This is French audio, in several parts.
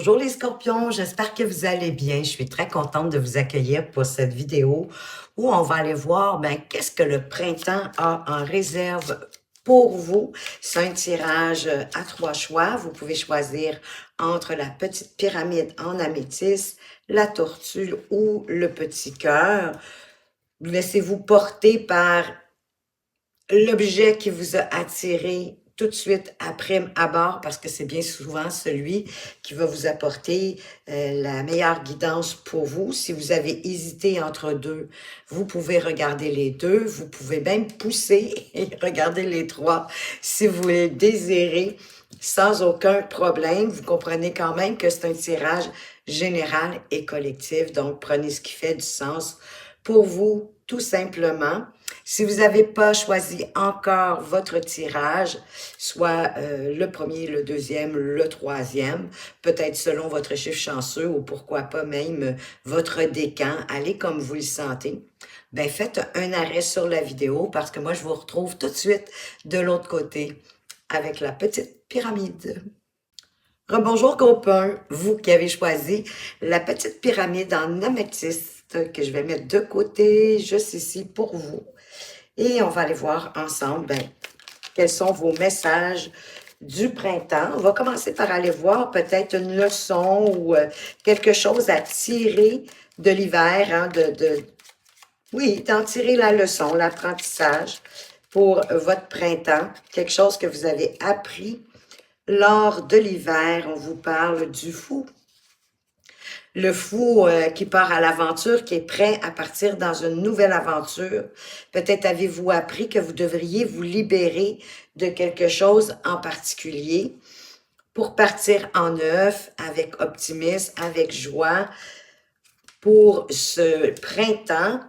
Bonjour les scorpions, j'espère que vous allez bien. Je suis très contente de vous accueillir pour cette vidéo où on va aller voir qu'est-ce que le printemps a en réserve pour vous. C'est un tirage à 3 choix. Vous pouvez choisir entre la petite pyramide en améthyste, la tortue ou le petit cœur. Laissez-vous porter par l'objet qui vous a attiré tout de suite après abord, parce que c'est bien souvent celui qui va vous apporter la meilleure guidance pour vous. Si vous avez hésité entre deux, vous pouvez regarder les deux. Vous pouvez même pousser et regarder les trois si vous le désirez sans aucun problème. Vous comprenez quand même que c'est un tirage général et collectif, donc prenez ce qui fait du sens pour vous, tout simplement. Si vous n'avez pas choisi encore votre tirage, soit le premier, le deuxième, le troisième, peut-être selon votre chiffre chanceux ou pourquoi pas même votre décan, allez comme vous le sentez. Ben faites un arrêt sur la vidéo parce que moi, je vous retrouve tout de suite de l'autre côté avec la petite pyramide. Rebonjour groupe 1, vous qui avez choisi la petite pyramide en améthyste que je vais mettre de côté juste ici pour vous. Et on va aller voir ensemble quels sont vos messages du printemps. On va commencer par aller voir peut-être une leçon ou quelque chose à tirer de l'hiver, hein, oui, d'en tirer la leçon, l'apprentissage pour votre printemps, quelque chose que vous avez appris lors de l'hiver. On vous parle du fou. Le fou qui part à l'aventure, qui est prêt à partir dans une nouvelle aventure. Peut-être avez-vous appris que vous devriez vous libérer de quelque chose en particulier pour partir en neuf, avec optimisme, avec joie, pour ce printemps.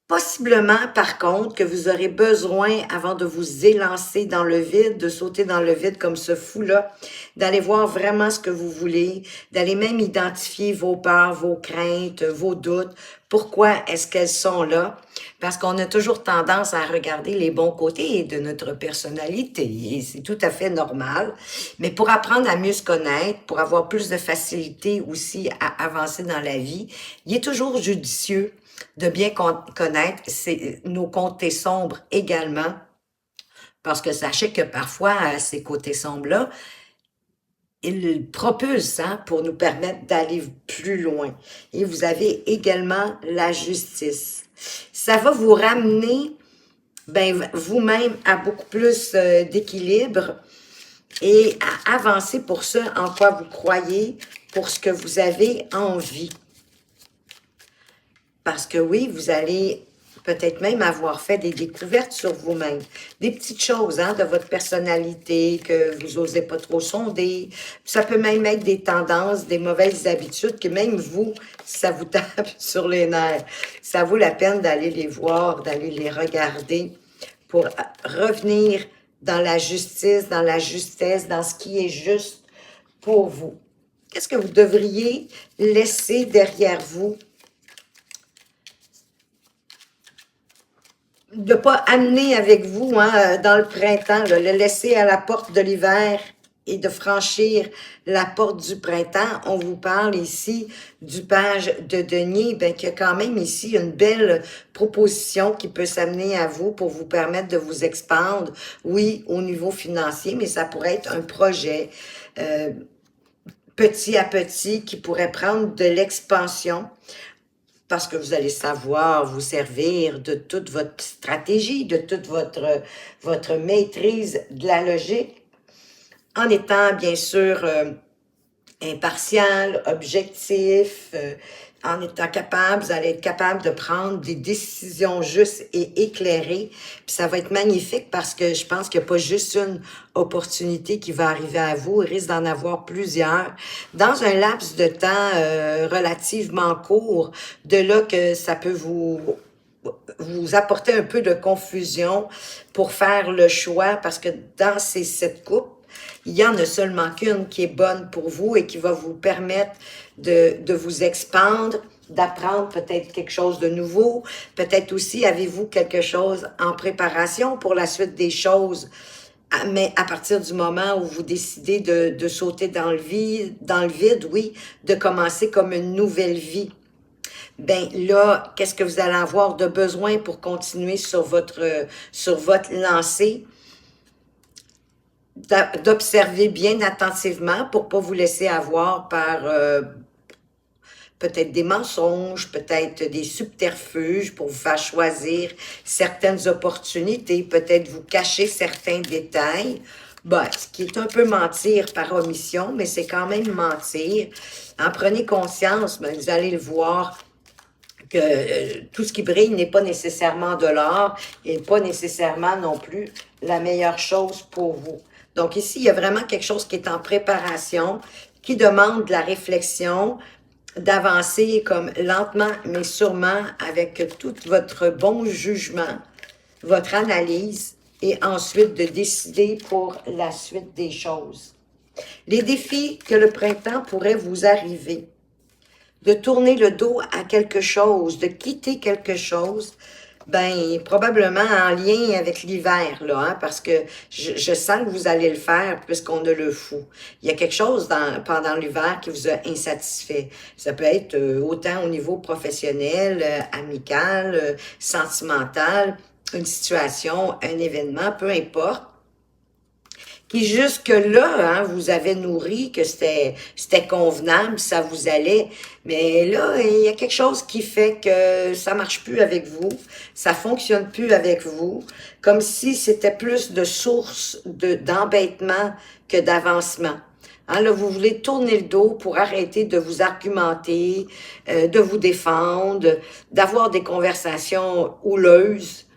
Possiblement, par contre, que vous aurez besoin, avant de vous élancer dans le vide, de sauter dans le vide comme ce fou-là, d'aller voir vraiment ce que vous voulez, d'aller même identifier vos peurs, vos craintes, vos doutes. Pourquoi est-ce qu'elles sont là? Parce qu'on a toujours tendance à regarder les bons côtés de notre personnalité, et c'est tout à fait normal. Mais pour apprendre à mieux se connaître, pour avoir plus de facilité aussi à avancer dans la vie, il est toujours judicieux de bien connaître nos côtés sombres également, parce que sachez que parfois, ces côtés sombres-là, ils propulsent pour nous permettre d'aller plus loin. Et vous avez également la justice. Ça va vous ramener vous-même à beaucoup plus d'équilibre et à avancer pour ce en quoi vous croyez, pour ce que vous avez envie. Parce que oui, vous allez peut-être même avoir fait des découvertes sur vous-même. Des petites choses de votre personnalité que vous n'osez pas trop sonder. Ça peut même être des tendances, des mauvaises habitudes que même vous, ça vous tape sur les nerfs. Ça vaut la peine d'aller les voir, d'aller les regarder pour revenir dans la justice, dans la justesse, dans ce qui est juste pour vous. Qu'est-ce que vous devriez laisser derrière vous? De ne pas amener avec vous dans le printemps, le laisser à la porte de l'hiver et de franchir la porte du printemps. On vous parle ici du page de denier, qu'il y a quand même ici une belle proposition qui peut s'amener à vous pour vous permettre de vous expandre, oui, au niveau financier, mais ça pourrait être un projet petit à petit qui pourrait prendre de l'expansion, parce que vous allez savoir vous servir de toute votre stratégie, de toute votre maîtrise de la logique, en étant bien sûr impartial, objectif, en étant capable, vous allez être capable de prendre des décisions justes et éclairées. Puis ça va être magnifique parce que je pense qu'il n'y a pas juste une opportunité qui va arriver à vous, il risque d'en avoir plusieurs. Dans un laps de temps relativement court, de là que ça peut vous apporter un peu de confusion pour faire le choix, parce que dans ces 7 coupes, il y en a seulement qu'une qui est bonne pour vous et qui va vous permettre de vous expandre, d'apprendre peut-être quelque chose de nouveau. Peut-être aussi, avez-vous quelque chose en préparation pour la suite des choses Mais à partir du moment où vous décidez de sauter dans le vide, oui, de commencer comme une nouvelle vie, ben là, qu'est-ce que vous allez avoir de besoin pour continuer sur votre lancée? D'observer bien attentivement pour pas vous laisser avoir par peut-être des mensonges, peut-être des subterfuges pour vous faire choisir certaines opportunités, peut-être vous cacher certains détails. Ben, ce qui est un peu mentir par omission, mais c'est quand même mentir. En prenez conscience, ben, vous allez le voir que tout ce qui brille n'est pas nécessairement de l'or et pas nécessairement non plus la meilleure chose pour vous. Donc ici, il y a vraiment quelque chose qui est en préparation, qui demande de la réflexion, d'avancer comme lentement mais sûrement avec tout votre bon jugement, votre analyse et ensuite de décider pour la suite des choses. Les défis que le printemps pourrait vous arriver, de tourner le dos à quelque chose, de quitter quelque chose, ben probablement en lien avec l'hiver, là, hein, parce que je sens que vous allez le faire puisqu'on a le fou. Il y a quelque chose pendant l'hiver qui vous a insatisfait. Ça peut être autant au niveau professionnel, amical, sentimental, une situation, un événement, peu importe qui jusque-là, hein, vous avez nourri, que c'était convenable, ça vous allait. Mais là, il y a quelque chose qui fait que ça marche plus avec vous, ça fonctionne plus avec vous, comme si c'était plus de source d'embêtement que d'avancement. Hein, là, vous voulez tourner le dos pour arrêter de vous argumenter, de vous défendre, d'avoir des conversations houleuses,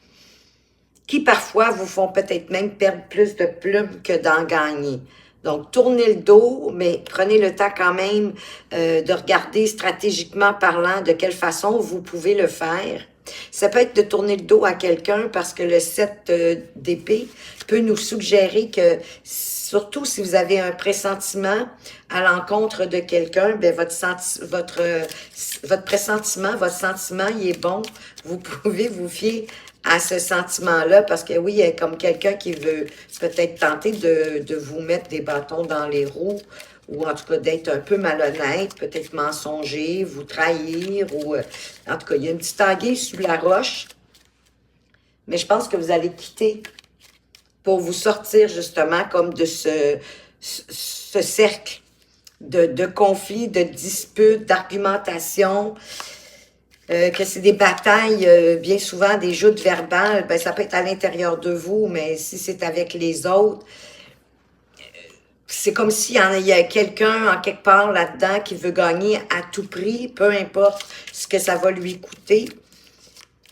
qui parfois vous font peut-être même perdre plus de plumes que d'en gagner. Donc, tournez le dos, mais prenez le temps quand même de regarder stratégiquement parlant de quelle façon vous pouvez le faire. Ça peut être de tourner le dos à quelqu'un parce que le 7 d'épée peut nous suggérer que, surtout si vous avez un pressentiment à l'encontre de quelqu'un, ben votre pressentiment, votre sentiment, il est bon. Vous pouvez vous fier à ce sentiment-là, parce que oui, il y a comme quelqu'un qui veut peut-être tenter de vous mettre des bâtons dans les roues, ou en tout cas d'être un peu malhonnête, peut-être mensonger, vous trahir, ou en tout cas, il y a une petite anguille sous la roche, mais je pense que vous allez quitter pour vous sortir justement comme de ce cercle de conflits, de disputes, d'argumentation, que c'est des batailles, bien souvent des joutes verbales, ben ça peut être à l'intérieur de vous, mais si c'est avec les autres, c'est comme s'il y a quelqu'un en quelque part là-dedans qui veut gagner à tout prix, peu importe ce que ça va lui coûter.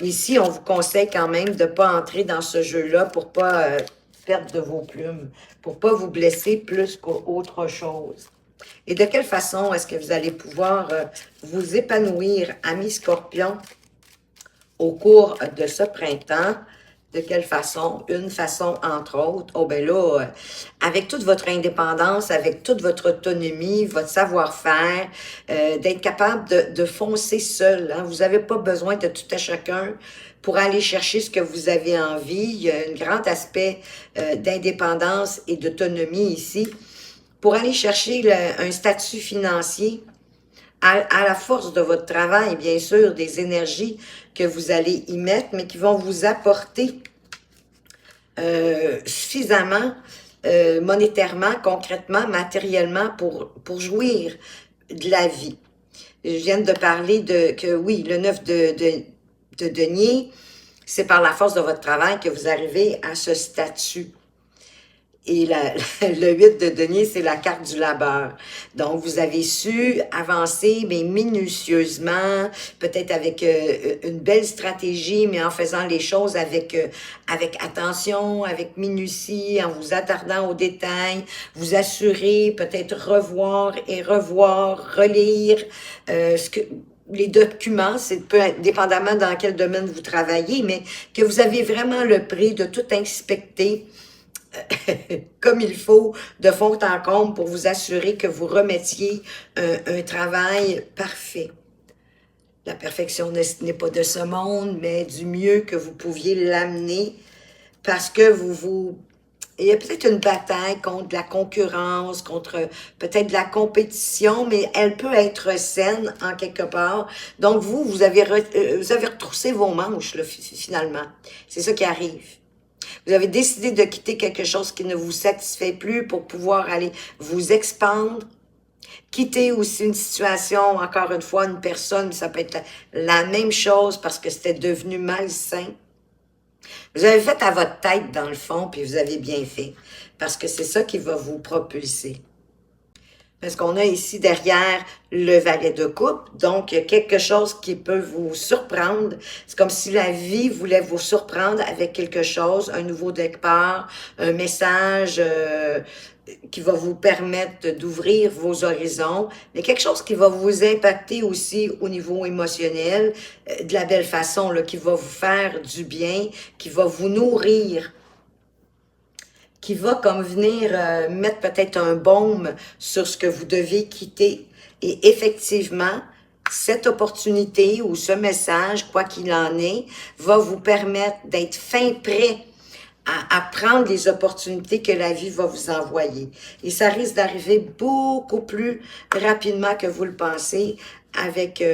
Ici, on vous conseille quand même de ne pas entrer dans ce jeu-là pour pas perdre de vos plumes, pour pas vous blesser plus qu'autre chose. Et de quelle façon est-ce que vous allez pouvoir vous épanouir, amis scorpions, au cours de ce printemps? De quelle façon? Une façon, entre autres, oh ben là, avec toute votre indépendance, avec toute votre autonomie, votre savoir-faire, d'être capable de foncer seul. Hein? Vous n'avez pas besoin de tout à chacun pour aller chercher ce que vous avez envie. Il y a un grand aspect d'indépendance et d'autonomie ici. Pour aller chercher un statut financier, à la force de votre travail, bien sûr, des énergies que vous allez y mettre, mais qui vont vous apporter suffisamment monétairement, concrètement, matériellement pour jouir de la vie. Je viens de parler que oui, le 9 de denier, c'est par la force de votre travail que vous arrivez à ce statut. Et le 8 de denier, c'est la carte du labeur. Donc, vous avez su avancer, mais minutieusement, peut-être avec une belle stratégie, mais en faisant les choses avec attention, avec minutie, en vous attardant aux détails, vous assurer, peut-être revoir et revoir, relire les documents, c'est peu dépendamment dans quel domaine vous travaillez, mais que vous avez vraiment le prix de tout inspecter comme il faut, de fond en comble, pour vous assurer que vous remettiez un travail parfait. La perfection n'est pas de ce monde, mais du mieux que vous pouviez l'amener, parce que il y a peut-être une bataille contre la concurrence, contre peut-être de la compétition, mais elle peut être saine en quelque part. Donc, vous avez retroussé vos manches, là, finalement. C'est ça qui arrive. Vous avez décidé de quitter quelque chose qui ne vous satisfait plus pour pouvoir aller vous expandre. Quitter aussi une situation, encore une fois, une personne, ça peut être la même chose parce que c'était devenu malsain. Vous avez fait à votre tête, dans le fond, puis vous avez bien fait. Parce que c'est ça qui va vous propulser. Parce qu'on a ici derrière le valet de coupe, donc il y a quelque chose qui peut vous surprendre. C'est comme si la vie voulait vous surprendre avec quelque chose, un nouveau départ, un message qui va vous permettre d'ouvrir vos horizons, mais quelque chose qui va vous impacter aussi au niveau émotionnel, de la belle façon, là, qui va vous faire du bien, qui va vous nourrir, qui va comme venir mettre peut-être un baume sur ce que vous devez quitter. Et effectivement, cette opportunité ou ce message, quoi qu'il en est, va vous permettre d'être fin prêt à prendre les opportunités que la vie va vous envoyer. Et ça risque d'arriver beaucoup plus rapidement que vous le pensez avec,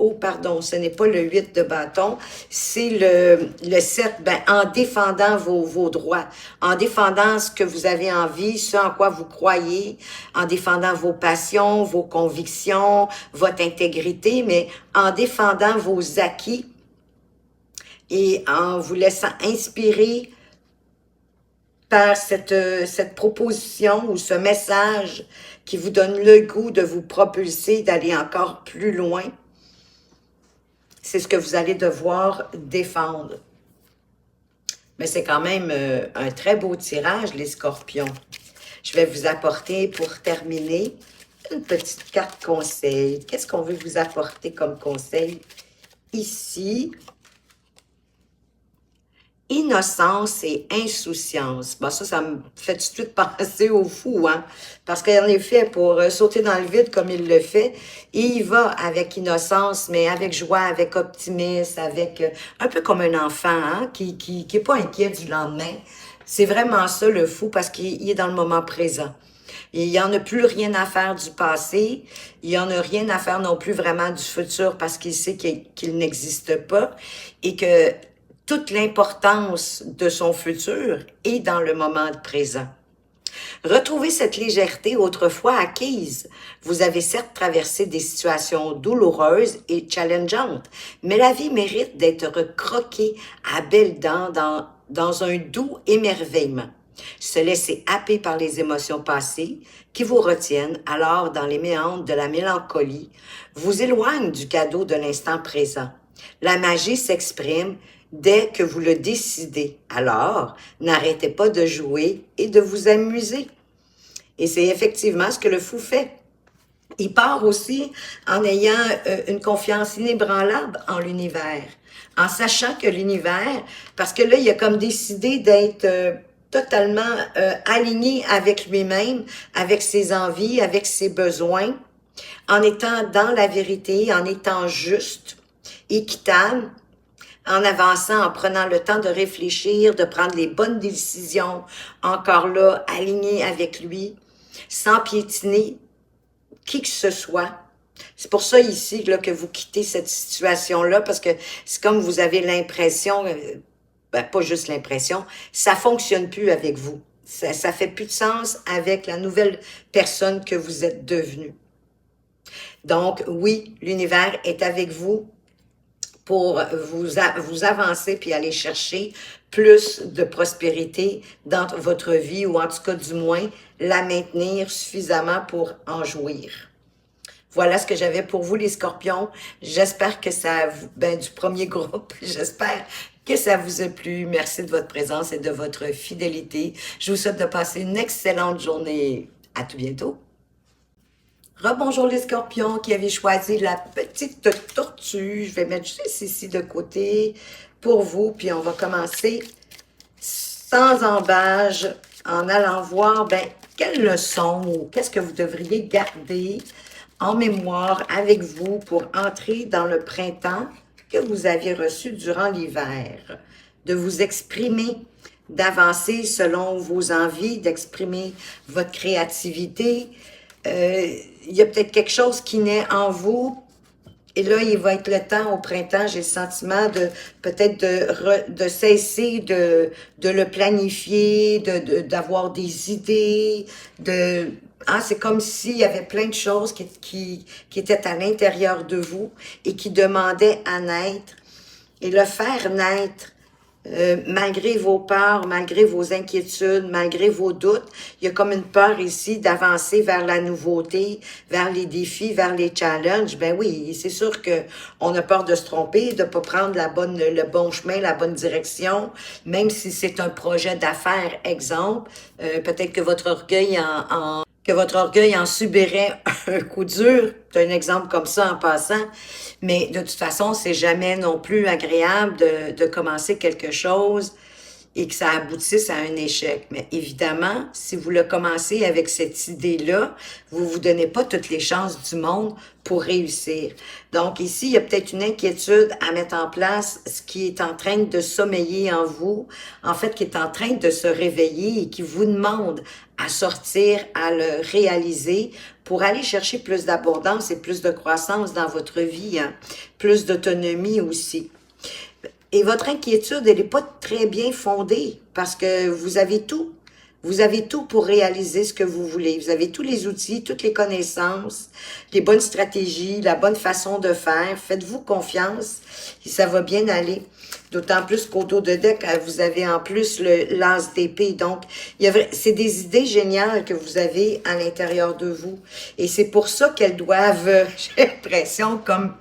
oh pardon, ce n'est pas le 8 de bâton, c'est le 7, ben, en défendant vos droits, en défendant ce que vous avez envie, ce en quoi vous croyez, en défendant vos passions, vos convictions, votre intégrité, mais en défendant vos acquis et en vous laissant inspirer par cette proposition ou ce message qui vous donne le goût de vous propulser, d'aller encore plus loin. C'est ce que vous allez devoir défendre. Mais c'est quand même un très beau tirage, les scorpions. Je vais vous apporter, pour terminer, une petite carte conseil. Qu'est-ce qu'on veut vous apporter comme conseil ici? Innocence et insouciance. Bon, ça me fait tout de suite penser au fou, hein? Parce qu'en effet, pour sauter dans le vide comme il le fait, il va avec innocence, mais avec joie, avec optimisme, avec un peu comme un enfant, hein? Qui est pas inquiet du lendemain. C'est vraiment ça, le fou, parce qu'il est dans le moment présent. Il n'y en a plus rien à faire du passé. Il n'y en a rien à faire non plus vraiment du futur parce qu'il sait qu'il n'existe pas et que toute l'importance de son futur est dans le moment présent. Retrouvez cette légèreté autrefois acquise. Vous avez certes traversé des situations douloureuses et challengeantes, mais la vie mérite d'être croquée à belles dents dans un doux émerveillement. Se laisser happer par les émotions passées qui vous retiennent alors dans les méandres de la mélancolie, vous éloignent du cadeau de l'instant présent. La magie s'exprime dès que vous le décidez. Alors, n'arrêtez pas de jouer et de vous amuser. Et c'est effectivement ce que le fou fait. Il part aussi en ayant une confiance inébranlable en l'univers, en sachant que l'univers, parce que là, il a comme décidé d'être totalement aligné avec lui-même, avec ses envies, avec ses besoins, en étant dans la vérité, en étant juste, équitable, en avançant, en prenant le temps de réfléchir, de prendre les bonnes décisions, encore là, aligné avec lui, sans piétiner qui que ce soit. C'est pour ça ici là, que vous quittez cette situation-là, parce que c'est comme vous avez l'impression, ben, pas juste l'impression, ça fonctionne plus avec vous. Ça fait plus de sens avec la nouvelle personne que vous êtes devenue. Donc, oui, l'univers est avec vous pour vous avancer puis aller chercher plus de prospérité dans votre vie, ou en tout cas, du moins, la maintenir suffisamment pour en jouir. Voilà ce que j'avais pour vous, les scorpions. J'espère que ça, du premier groupe, j'espère que ça vous a plu. Merci de votre présence et de votre fidélité. Je vous souhaite de passer une excellente journée. À tout bientôt. Rebonjour les scorpions qui avaient choisi la petite tortue. Je vais mettre juste ici de côté pour vous. Puis on va commencer sans embâge en allant voir quelle leçon ou qu'est-ce que vous devriez garder en mémoire avec vous pour entrer dans le printemps que vous aviez reçu durant l'hiver. De vous exprimer, d'avancer selon vos envies, d'exprimer votre créativité. Il y a peut-être quelque chose qui naît en vous. Et là, il va être le temps au printemps, j'ai le sentiment de peut-être de cesser de le planifier, d'avoir des idées, c'est comme s'il y avait plein de choses qui étaient à l'intérieur de vous et qui demandaient à naître. Et le faire naître, malgré vos peurs, malgré vos inquiétudes, malgré vos doutes, il y a comme une peur ici d'avancer vers la nouveauté, vers les défis, vers les challenges. Ben oui, c'est sûr que on a peur de se tromper, de pas prendre le bon chemin, la bonne direction, même si c'est un projet d'affaires, exemple. Peut-être que votre orgueil en subirait un coup dur. C'est un exemple comme ça en passant. Mais de toute façon, c'est jamais non plus agréable de commencer quelque chose et que ça aboutisse à un échec. Mais évidemment, si vous le commencez avec cette idée-là, vous vous donnez pas toutes les chances du monde pour réussir. Donc ici, il y a peut-être une inquiétude à mettre en place, ce qui est en train de sommeiller en vous, en fait, qui est en train de se réveiller et qui vous demande à sortir, à le réaliser pour aller chercher plus d'abondance et plus de croissance dans votre vie, hein, plus d'autonomie aussi. Et votre inquiétude, elle n'est pas très bien fondée parce que vous avez tout. Vous avez tout pour réaliser ce que vous voulez. Vous avez tous les outils, toutes les connaissances, les bonnes stratégies, la bonne façon de faire. Faites-vous confiance et ça va bien aller. D'autant plus qu'au dos de deck, vous avez en plus l'as d'épée. Donc, c'est des idées géniales que vous avez à l'intérieur de vous. Et c'est pour ça qu'elles doivent, j'ai l'impression, comme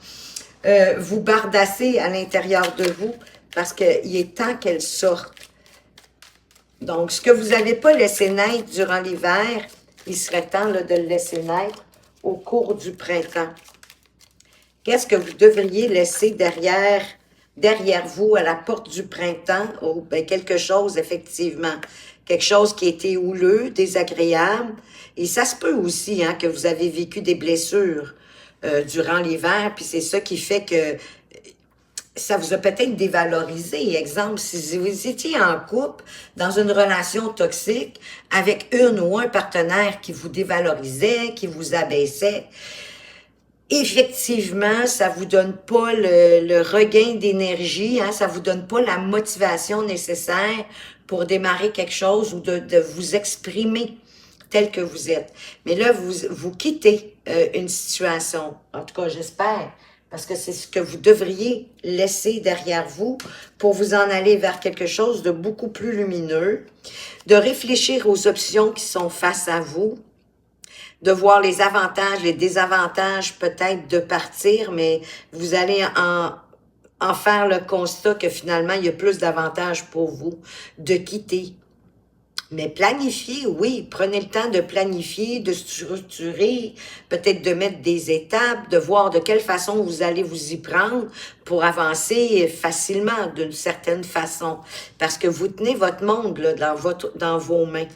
vous bardasser à l'intérieur de vous parce qu'il est temps qu'elles sortent. Donc, ce que vous n'avez pas laissé naître durant l'hiver, il serait temps là, de le laisser naître au cours du printemps. Qu'est-ce que vous devriez laisser derrière vous à la porte du printemps? Oh, ben, quelque chose, effectivement. Quelque chose qui a été houleux, désagréable. Et ça se peut aussi hein, que vous avez vécu des blessures durant l'hiver, puis c'est ça qui fait que ça vous a peut-être dévalorisé. Exemple, si vous étiez en couple, dans une relation toxique, avec une ou un partenaire qui vous dévalorisait, qui vous abaissait, effectivement, ça vous donne pas le regain d'énergie, hein, ça vous donne pas la motivation nécessaire pour démarrer quelque chose ou de vous exprimer tel que vous êtes. Mais là, vous quittez une situation, en tout cas j'espère, parce que c'est ce que vous devriez laisser derrière vous pour vous en aller vers quelque chose de beaucoup plus lumineux, de réfléchir aux options qui sont face à vous, de voir les avantages, les désavantages peut-être de partir, mais vous allez en faire le constat que finalement, il y a plus d'avantages pour vous de quitter. Mais planifier, oui, prenez le temps de planifier, de structurer, peut-être de mettre des étapes, de voir de quelle façon vous allez vous y prendre pour avancer facilement d'une certaine façon. Parce que vous tenez votre monde là, dans vos mains.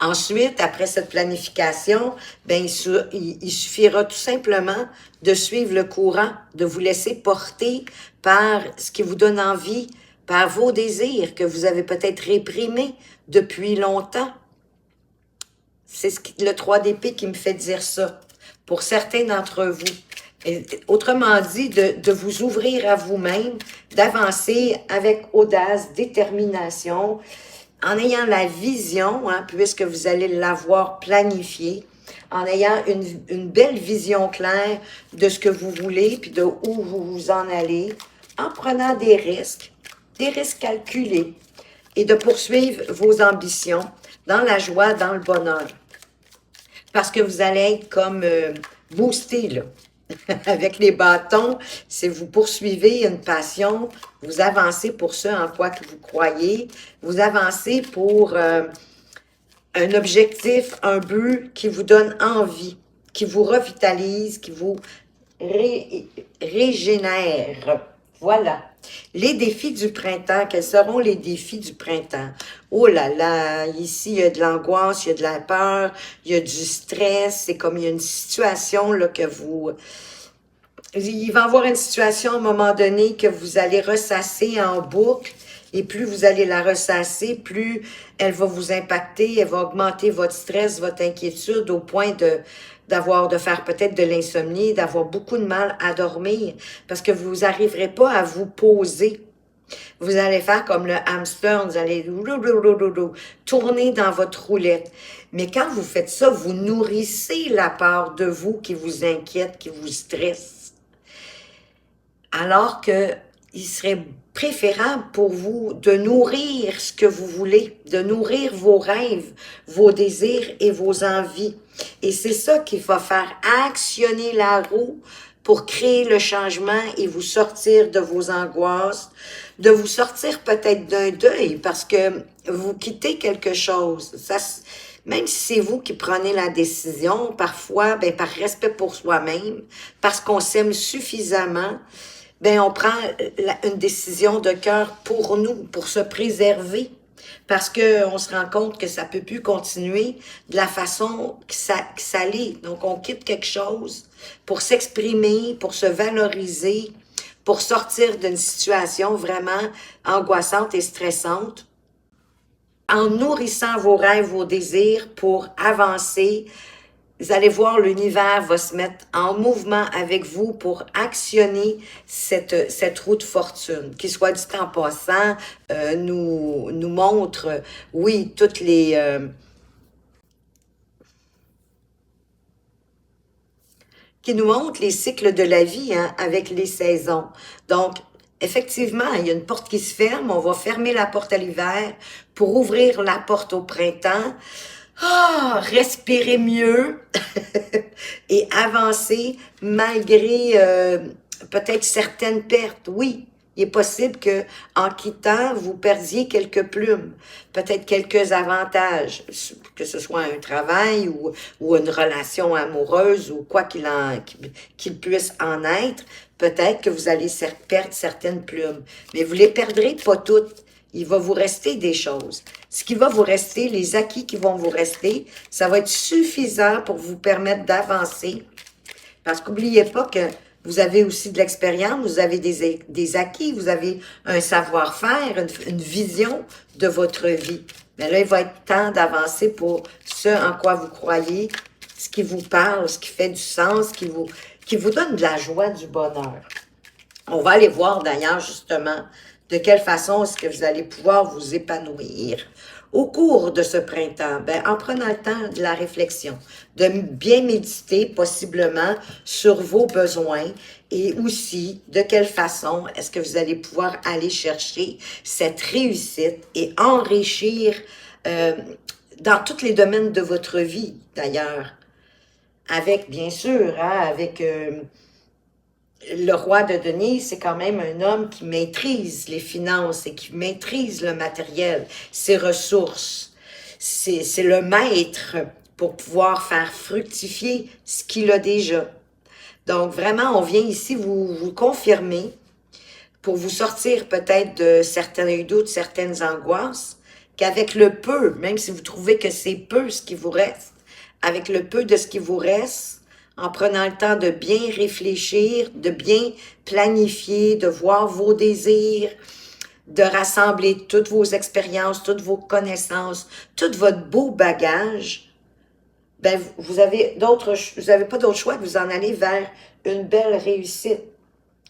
Ensuite, après cette planification, ben, il suffira tout simplement de suivre le courant, de vous laisser porter par ce qui vous donne envie, par vos désirs que vous avez peut-être réprimés depuis longtemps. C'est le 3 d'épée qui me fait dire ça, pour certains d'entre vous. Et, autrement dit, de vous ouvrir à vous-même, d'avancer avec audace, détermination, en ayant la vision, hein, puisque vous allez l'avoir planifié, en ayant une belle vision claire de ce que vous voulez, puis de où vous vous en allez, en prenant des risques calculés, et de poursuivre vos ambitions dans la joie, dans le bonheur. Parce que vous allez être comme boosté, là. Avec les bâtons, si vous poursuivez une passion, vous avancez pour ce en quoi que vous croyez, vous avancez pour un objectif, un but qui vous donne envie, qui vous revitalise, qui vous régénère. Voilà. Les défis du printemps, quels seront les défis du printemps? Oh là là, ici, il y a de l'angoisse, il y a de la peur, il y a du stress, c'est comme il y a une situation là que vous... Il va y avoir une situation à un moment donné que vous allez ressasser en boucle Et plus vous allez la ressasser, plus elle va vous impacter, elle va augmenter votre stress, votre inquiétude au point de faire peut-être de l'insomnie, d'avoir beaucoup de mal à dormir parce que vous n'arriverez pas à vous poser. Vous allez faire comme le hamster, vous allez tourner dans votre roulette. Mais quand vous faites ça, vous nourrissez la part de vous qui vous inquiète, qui vous stresse. Alors que il serait préférable pour vous de nourrir ce que vous voulez, de nourrir vos rêves, vos désirs et vos envies. Et c'est ça qui va faire actionner la roue pour créer le changement et vous sortir de vos angoisses, de vous sortir peut-être d'un deuil parce que vous quittez quelque chose. Ça, même si c'est vous qui prenez la décision, parfois, ben, par respect pour soi-même, parce qu'on s'aime suffisamment, ben on prend une décision de cœur pour nous, pour se préserver, parce que on se rend compte que ça peut plus continuer de la façon que ça l'est. Donc, on quitte quelque chose pour s'exprimer, pour se valoriser, pour sortir d'une situation vraiment angoissante et stressante, en nourrissant vos rêves, vos désirs pour avancer. Vous allez voir, l'univers va se mettre en mouvement avec vous pour actionner cette roue de fortune, qui, soit dit en passant, nous montre, oui, qui nous montre les cycles de la vie, hein, avec les saisons. Donc, effectivement, il y a une porte qui se ferme, on va fermer la porte à l'hiver pour ouvrir la porte au printemps. Ah, respirer mieux et avancer malgré peut-être certaines pertes. Oui, il est possible que en quittant, vous perdiez quelques plumes, peut-être quelques avantages, que ce soit un travail ou une relation amoureuse ou quoi qu'il puisse en être. Peut-être que vous allez perdre certaines plumes, mais vous les perdrez pas toutes. Il va vous rester des choses. Ce qui va vous rester, les acquis qui vont vous rester, ça va être suffisant pour vous permettre d'avancer. Parce qu'oubliez pas que vous avez aussi de l'expérience, vous avez des acquis, vous avez un savoir-faire, une vision de votre vie. Mais là, il va être temps d'avancer pour ce en quoi vous croyez, ce qui vous parle, ce qui fait du sens, qui vous donne de la joie, du bonheur. On va aller voir d'ailleurs justement de quelle façon est-ce que vous allez pouvoir vous épanouir au cours de ce printemps. Ben, en prenant le temps de la réflexion, de bien méditer possiblement sur vos besoins et aussi de quelle façon est-ce que vous allez pouvoir aller chercher cette réussite et enrichir dans tous les domaines de votre vie d'ailleurs. Avec, bien sûr, hein, avec... le roi de denier, c'est quand même un homme qui maîtrise les finances et qui maîtrise le matériel, ses ressources. C'est le maître pour pouvoir faire fructifier ce qu'il a déjà. Donc, vraiment, on vient ici vous confirmer pour vous sortir peut-être de certains doutes, certaines angoisses, qu'avec le peu, même si vous trouvez que c'est peu ce qui vous reste, avec le peu de ce qui vous reste, en prenant le temps de bien réfléchir, de bien planifier, de voir vos désirs, de rassembler toutes vos expériences, toutes vos connaissances, tout votre beau bagage, ben vous avez pas d'autre choix que vous en aller vers une belle réussite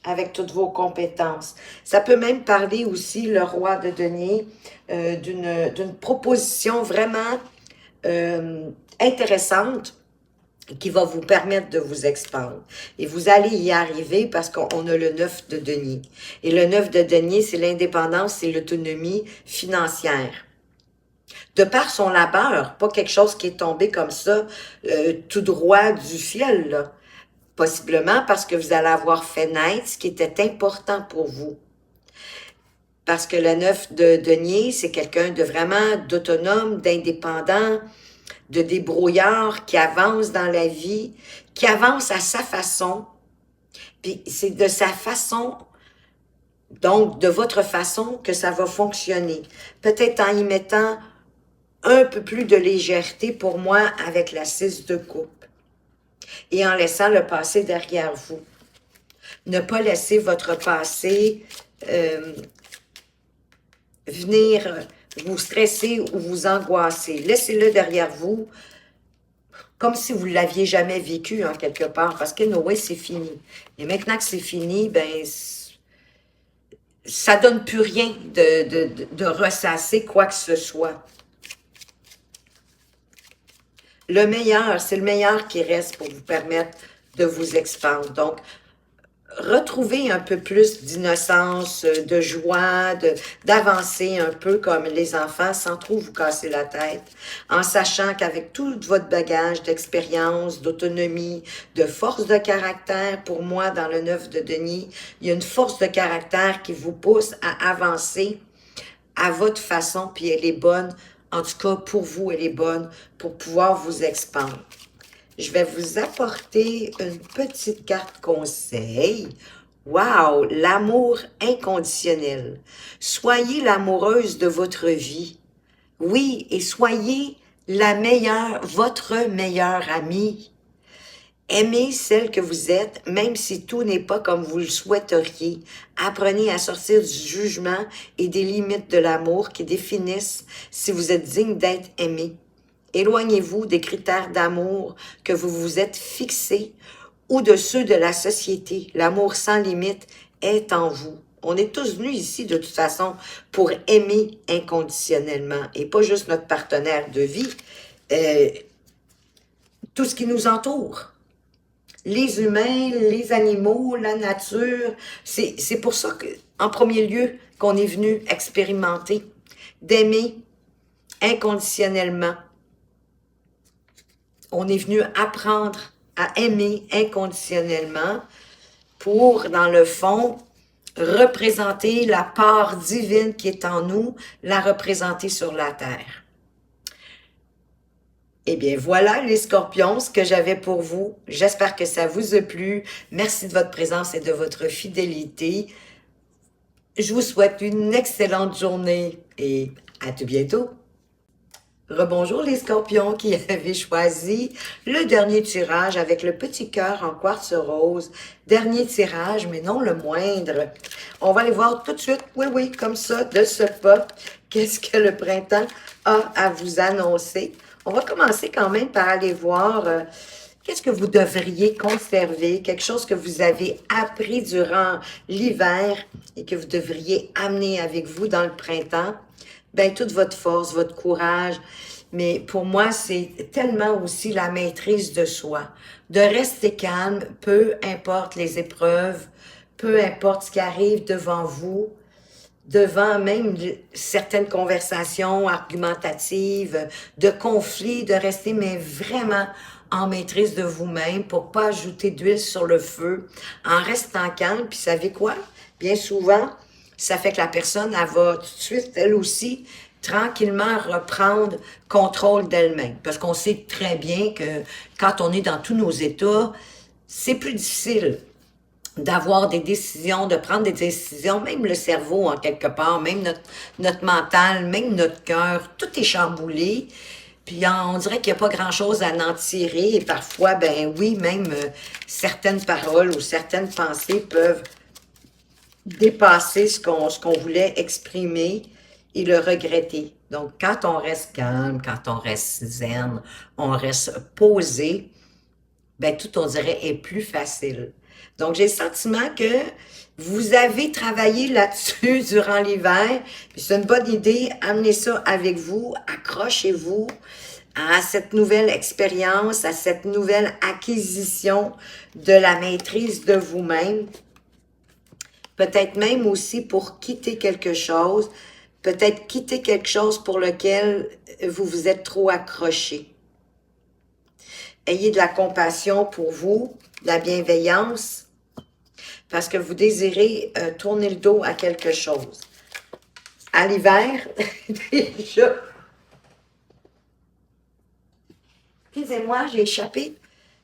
avec toutes vos compétences. Ça peut même parler aussi, le roi de denier, d'une proposition vraiment intéressante qui va vous permettre de vous expandre. Et vous allez y arriver parce qu'on a le 9 de denier. Et le 9 de denier, c'est l'indépendance, c'est l'autonomie financière. De par son labeur, pas quelque chose qui est tombé comme ça, tout droit du ciel, là. Possiblement parce que vous allez avoir fait naître ce qui était important pour vous. Parce que le 9 de denier, c'est quelqu'un de vraiment d'autonome, d'indépendant, de débrouillard, qui avance dans la vie, qui avance à sa façon. Puis c'est de sa façon, donc de votre façon, que ça va fonctionner. Peut-être en y mettant un peu plus de légèreté pour moi avec la 6 de coupe. Et en laissant le passé derrière vous. Ne pas laisser votre passé venir vous stresser ou vous angoisser. Laissez-le derrière vous, comme si vous ne l'aviez jamais vécu en quelque part, parce que Noé, c'est fini. Et maintenant que c'est fini, ben ça donne plus rien de ressasser quoi que ce soit. Le meilleur, c'est le meilleur qui reste pour vous permettre de vous expandre. Donc, retrouvez un peu plus d'innocence, de joie, d'avancer un peu comme les enfants sans trop vous casser la tête, en sachant qu'avec tout votre bagage d'expérience, d'autonomie, de force de caractère, pour moi, dans le 9 de Denis, il y a une force de caractère qui vous pousse à avancer à votre façon, puis elle est bonne, en tout cas pour vous, elle est bonne pour pouvoir vous expandre. Je vais vous apporter une petite carte conseil. Wow! L'amour inconditionnel. Soyez l'amoureuse de votre vie. Oui, et soyez la meilleure, votre meilleure amie. Aimez celle que vous êtes, même si tout n'est pas comme vous le souhaiteriez. Apprenez à sortir du jugement et des limites de l'amour qui définissent si vous êtes digne d'être aimé. Éloignez-vous des critères d'amour que vous vous êtes fixés ou de ceux de la société. L'amour sans limite est en vous. On est tous venus ici, de toute façon, pour aimer inconditionnellement et pas juste notre partenaire de vie, tout ce qui nous entoure. Les humains, les animaux, la nature, c'est pour ça qu'en premier lieu, qu'on est venu expérimenter, d'aimer inconditionnellement. On est venu apprendre à aimer inconditionnellement pour, dans le fond, représenter la part divine qui est en nous, la représenter sur la terre. Eh bien, voilà les scorpions, ce que j'avais pour vous. J'espère que ça vous a plu. Merci de votre présence et de votre fidélité. Je vous souhaite une excellente journée et à tout bientôt. Rebonjour les scorpions qui avaient choisi le dernier tirage avec le petit cœur en quartz rose. Dernier tirage, mais non le moindre. On va aller voir tout de suite, oui, comme ça, de ce pas, qu'est-ce que le printemps a à vous annoncer. On va commencer quand même par aller voir qu'est-ce que vous devriez conserver, quelque chose que vous avez appris durant l'hiver et que vous devriez amener avec vous dans le printemps. Ben, toute votre force, votre courage. Mais pour moi, c'est tellement aussi la maîtrise de soi. De rester calme, peu importe les épreuves, peu importe ce qui arrive devant vous, devant même certaines conversations argumentatives, de conflits, de rester mais vraiment en maîtrise de vous-même pour pas ajouter d'huile sur le feu, en restant calme. Puis savez quoi? Bien souvent, ça fait que la personne, elle va tout de suite, elle aussi, tranquillement reprendre contrôle d'elle-même. Parce qu'on sait très bien que quand on est dans tous nos états, c'est plus difficile d'avoir des décisions, de prendre des décisions, même le cerveau en quelque part, même notre mental, même notre cœur, tout est chamboulé. Puis on dirait qu'il n'y a pas grand-chose à en tirer. Et parfois, ben oui, même certaines paroles ou certaines pensées peuvent dépasser ce qu'on voulait exprimer et le regretter. Donc, quand on reste calme, quand on reste zen, on reste posé, ben tout, on dirait, est plus facile. Donc, j'ai le sentiment que vous avez travaillé là-dessus durant l'hiver, puis c'est une bonne idée, amenez ça avec vous, accrochez-vous à cette nouvelle expérience, à cette nouvelle acquisition de la maîtrise de vous-même. Peut-être même aussi pour quitter quelque chose, peut-être quitter quelque chose pour lequel vous vous êtes trop accroché. Ayez de la compassion pour vous, de la bienveillance, parce que vous désirez tourner le dos à quelque chose. À l'hiver, déjà, excusez-moi, j'ai échappé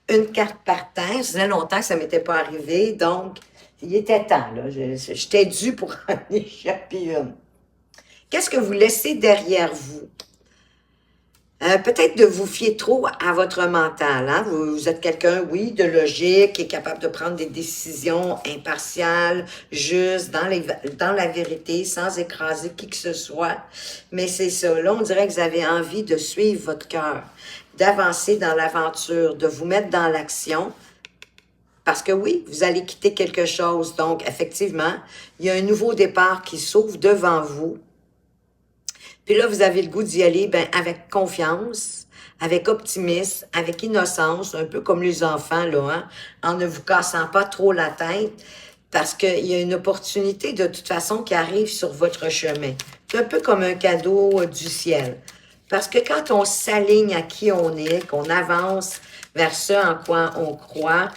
une carte par terre. Ça faisait longtemps que ça ne m'était pas arrivé, donc il était temps, là. J'étais due pour en échapper une. Qu'est-ce que vous laissez derrière vous? Peut-être de vous fier trop à votre mental. Hein? Vous êtes quelqu'un, oui, de logique, qui est capable de prendre des décisions impartiales, justes, dans la vérité, sans écraser qui que ce soit. Mais c'est ça. Là, on dirait que vous avez envie de suivre votre cœur, d'avancer dans l'aventure, de vous mettre dans l'action. Parce que oui, vous allez quitter quelque chose. Donc, effectivement, il y a un nouveau départ qui s'ouvre devant vous. Puis là, vous avez le goût d'y aller ben, avec confiance, avec optimisme, avec innocence, un peu comme les enfants, là, hein, en ne vous cassant pas trop la tête, parce qu'il y a une opportunité de toute façon qui arrive sur votre chemin. C'est un peu comme un cadeau du ciel. Parce que quand on s'aligne à qui on est, qu'on avance vers ce en quoi on croit,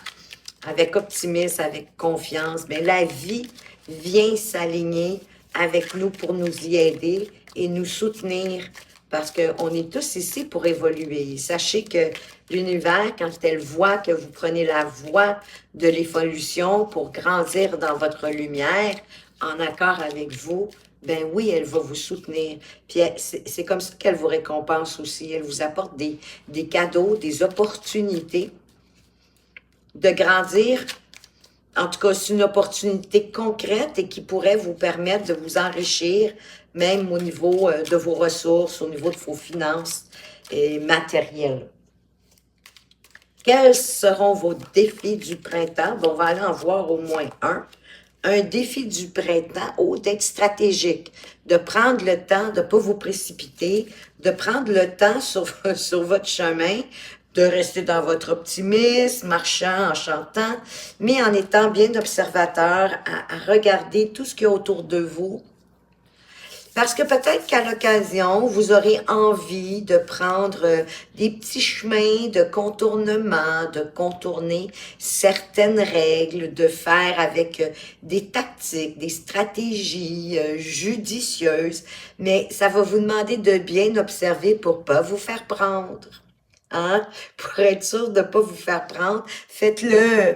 avec optimisme, avec confiance, mais la vie vient s'aligner avec nous pour nous y aider et nous soutenir parce qu'on est tous ici pour évoluer. Sachez que l'univers, quand elle voit que vous prenez la voie de l'évolution pour grandir dans votre lumière, en accord avec vous, ben oui, elle va vous soutenir. Puis c'est comme ça qu'elle vous récompense aussi. Elle vous apporte des cadeaux, des opportunités de grandir. En tout cas, c'est une opportunité concrète et qui pourrait vous permettre de vous enrichir, même au niveau de vos ressources, au niveau de vos finances et matérielles. Quels seront vos défis du printemps? Bon, on va aller en voir au moins un. Un défi du printemps, d'être stratégique, de prendre le temps, de ne pas vous précipiter, de prendre le temps sur, sur votre chemin, de rester dans votre optimisme, marchant, en chantant, mais en étant bien observateur, à regarder tout ce qu'il y a autour de vous. Parce que peut-être qu'à l'occasion, vous aurez envie de prendre des petits chemins de contournement, de contourner certaines règles, de faire avec des tactiques, des stratégies judicieuses. Mais ça va vous demander de bien observer pour pas vous faire prendre. Hein? Pour être sûr de ne pas vous faire prendre, faites-le,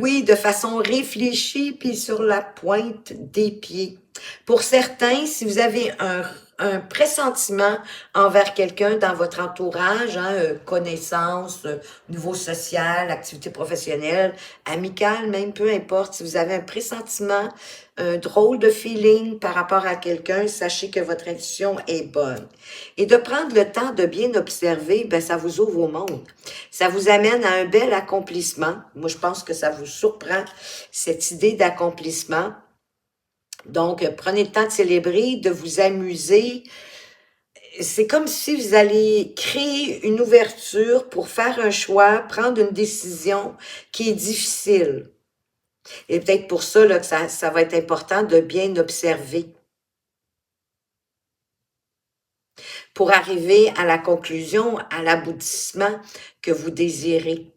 oui, de façon réfléchie, puis sur la pointe des pieds. Pour certains, si vous avez un pressentiment envers quelqu'un dans votre entourage, hein, connaissance, niveau social, activité professionnelle, amicale, même peu importe, si vous avez un pressentiment, un drôle de feeling par rapport à quelqu'un, sachez que votre intuition est bonne. Et de prendre le temps de bien observer, ben ça vous ouvre au monde. Ça vous amène à un bel accomplissement. Moi, je pense que ça vous surprend, cette idée d'accomplissement. Donc, prenez le temps de célébrer, de vous amuser. C'est comme si vous allez créer une ouverture pour faire un choix, prendre une décision qui est difficile. Et peut-être pour ça, là, que ça va être important de bien observer pour arriver à la conclusion, à l'aboutissement que vous désirez.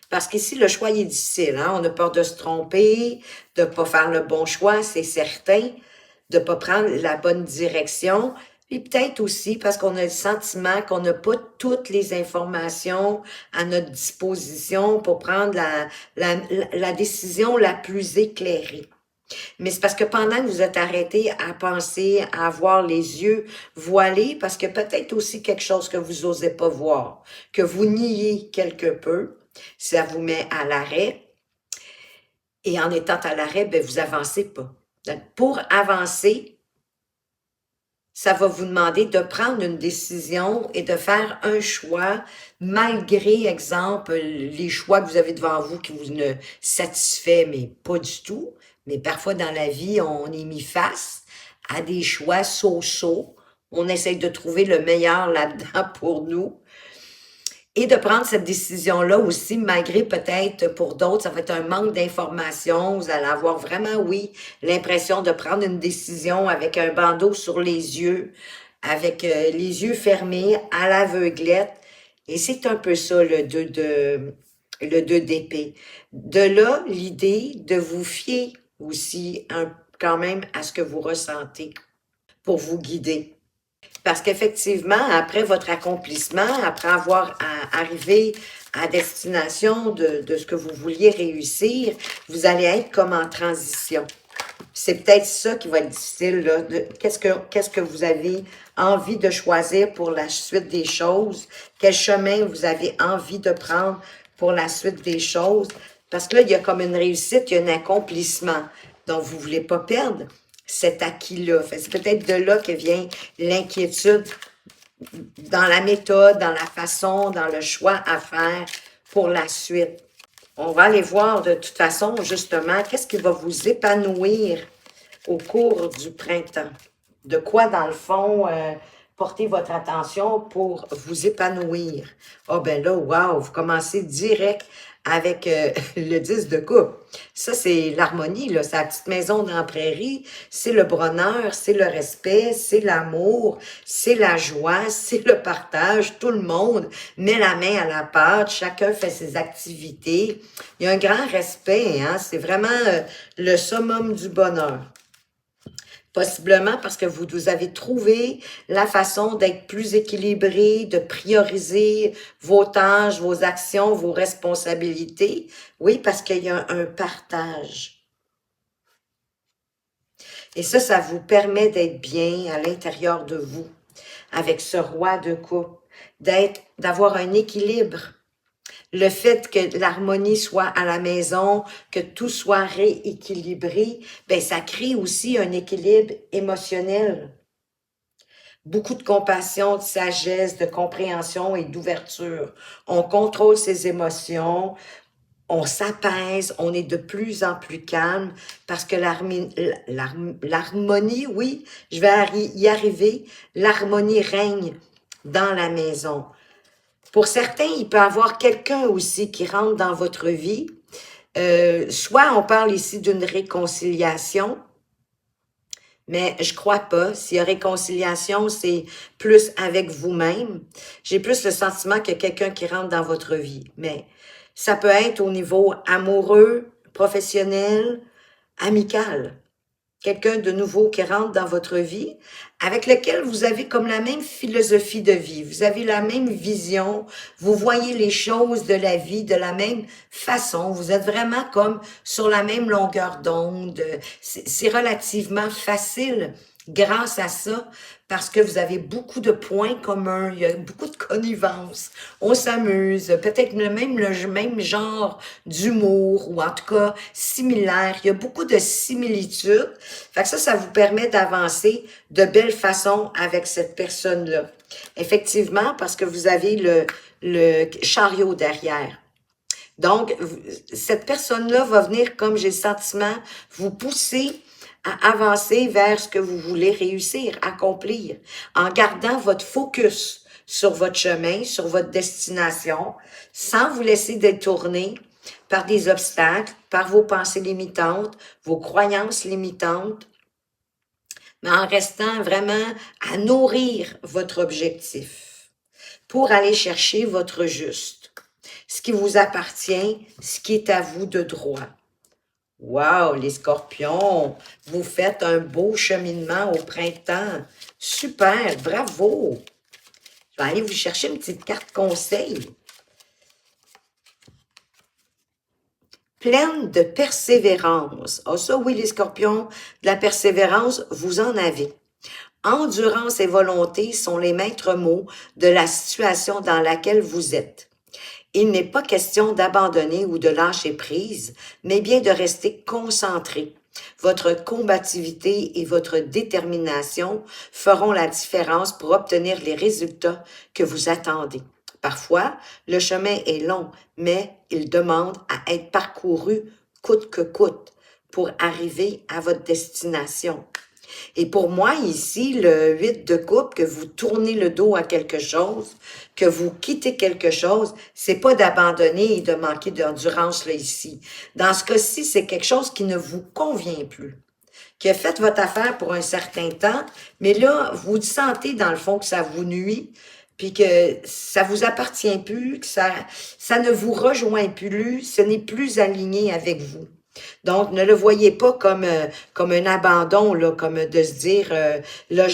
Parce qu'ici, le choix il est difficile. Hein? On a peur de se tromper, de ne pas faire le bon choix, c'est certain, de ne pas prendre la bonne direction. Puis peut-être aussi parce qu'on a le sentiment qu'on n'a pas toutes les informations à notre disposition pour prendre la décision la plus éclairée. Mais c'est parce que pendant que vous êtes arrêté à penser, à avoir les yeux voilés, parce que peut-être aussi quelque chose que vous n'osez pas voir, que vous niez quelque peu, ça vous met à l'arrêt. Et en étant à l'arrêt, ben, vous avancez pas. Donc, pour avancer, ça va vous demander de prendre une décision et de faire un choix malgré, exemple, les choix que vous avez devant vous qui vous ne satisfait, mais pas du tout. Mais parfois dans la vie, on est mis face à des choix so-so. On essaye de trouver le meilleur là-dedans pour nous. Et de prendre cette décision-là aussi, malgré peut-être pour d'autres, ça va être un manque d'information. Vous allez avoir vraiment, oui, l'impression de prendre une décision avec un bandeau sur les yeux, avec les yeux fermés, à l'aveuglette. Et c'est un peu ça, le 2 d'épée. De là, l'idée de vous fier aussi quand même à ce que vous ressentez pour vous guider. Parce qu'effectivement, après votre accomplissement, après avoir arrivé à destination de ce que vous vouliez réussir, vous allez être comme en transition. C'est peut-être ça qui va être difficile, là. Qu'est-ce que vous avez envie de choisir pour la suite des choses? Quel chemin vous avez envie de prendre pour la suite des choses? Parce que là, il y a comme une réussite, il y a un accomplissement. Donc, vous ne voulez pas perdre cet acquis-là. C'est peut-être de là que vient l'inquiétude dans la méthode, dans la façon, dans le choix à faire pour la suite. On va aller voir de toute façon, justement, qu'est-ce qui va vous épanouir au cours du printemps. De quoi, dans le fond, porter votre attention pour vous épanouir. Ah ben là, wow, vous commencez direct avec le 10 de coupe. Ça, c'est l'harmonie, là. C'est la petite maison dans la prairie. C'est le bonheur, c'est le respect, c'est l'amour, c'est la joie, c'est le partage. Tout le monde met la main à la pâte. Chacun fait ses activités. Il y a un grand respect, hein. C'est vraiment le summum du bonheur. Possiblement parce que vous avez trouvé la façon d'être plus équilibré, de prioriser vos tâches, vos actions, vos responsabilités. Oui, parce qu'il y a un partage. Et ça vous permet d'être bien à l'intérieur de vous, avec ce roi de coupe, d'avoir un équilibre. Le fait que l'harmonie soit à la maison, que tout soit rééquilibré, ben ça crée aussi un équilibre émotionnel. Beaucoup de compassion, de sagesse, de compréhension et d'ouverture. On contrôle ses émotions, on s'apaise, on est de plus en plus calme parce que l'harmonie, oui, je vais y arriver, l'harmonie règne dans la maison. Pour certains, il peut y avoir quelqu'un aussi qui rentre dans votre vie. Soit on parle ici d'une réconciliation, mais je crois pas. S'il y a réconciliation, c'est plus avec vous-même. J'ai plus le sentiment que quelqu'un qui rentre dans votre vie. Mais ça peut être au niveau amoureux, professionnel, amical. Quelqu'un de nouveau qui rentre dans votre vie, avec lequel vous avez comme la même philosophie de vie, vous avez la même vision, vous voyez les choses de la vie de la même façon, vous êtes vraiment comme sur la même longueur d'onde. C'est relativement facile grâce à ça, parce que vous avez beaucoup de points communs, il y a beaucoup de connivence, on s'amuse, peut-être le même genre d'humour, ou en tout cas similaire, il y a beaucoup de similitudes, fait que ça vous permet d'avancer de belle façon avec cette personne-là. Effectivement, parce que vous avez le chariot derrière. Donc, cette personne-là va venir, comme j'ai le sentiment, vous pousser à avancer vers ce que vous voulez réussir, accomplir, en gardant votre focus sur votre chemin, sur votre destination, sans vous laisser détourner par des obstacles, par vos pensées limitantes, vos croyances limitantes, mais en restant vraiment à nourrir votre objectif pour aller chercher votre juste, ce qui vous appartient, ce qui est à vous de droit. Wow, les scorpions, vous faites un beau cheminement au printemps. Super, bravo. Je vais aller vous chercher une petite carte conseil. Pleine de persévérance. Ah, ça, oui, les scorpions, de la persévérance, vous en avez. Endurance et volonté sont les maîtres mots de la situation dans laquelle vous êtes. Il n'est pas question d'abandonner ou de lâcher prise, mais bien de rester concentré. Votre combativité et votre détermination feront la différence pour obtenir les résultats que vous attendez. Parfois, le chemin est long, mais il demande à être parcouru coûte que coûte pour arriver à votre destination. Et pour moi, ici, le 8 de coupe, que vous tournez le dos à quelque chose, que vous quittez quelque chose, c'est pas d'abandonner et de manquer d'endurance, là, ici. Dans ce cas-ci, c'est quelque chose qui ne vous convient plus, qui a fait votre affaire pour un certain temps, mais là, vous sentez, dans le fond, que ça vous nuit, puis que ça vous appartient plus, que ça ne vous rejoint plus, ce n'est plus aligné avec vous. Donc, ne le voyez pas comme un abandon, là, comme de se dire, là,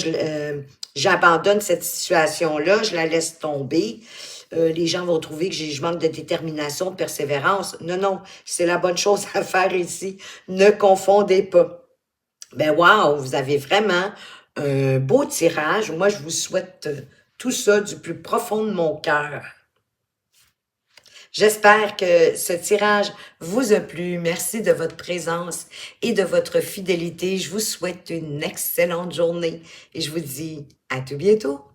j'abandonne cette situation-là, je la laisse tomber. Les gens vont trouver que je manque de détermination, de persévérance. Non, non, c'est la bonne chose à faire ici. Ne confondez pas. Ben wow, vous avez vraiment un beau tirage. Moi, je vous souhaite tout ça du plus profond de mon cœur. J'espère que ce tirage vous a plu. Merci de votre présence et de votre fidélité. Je vous souhaite une excellente journée et je vous dis à tout bientôt.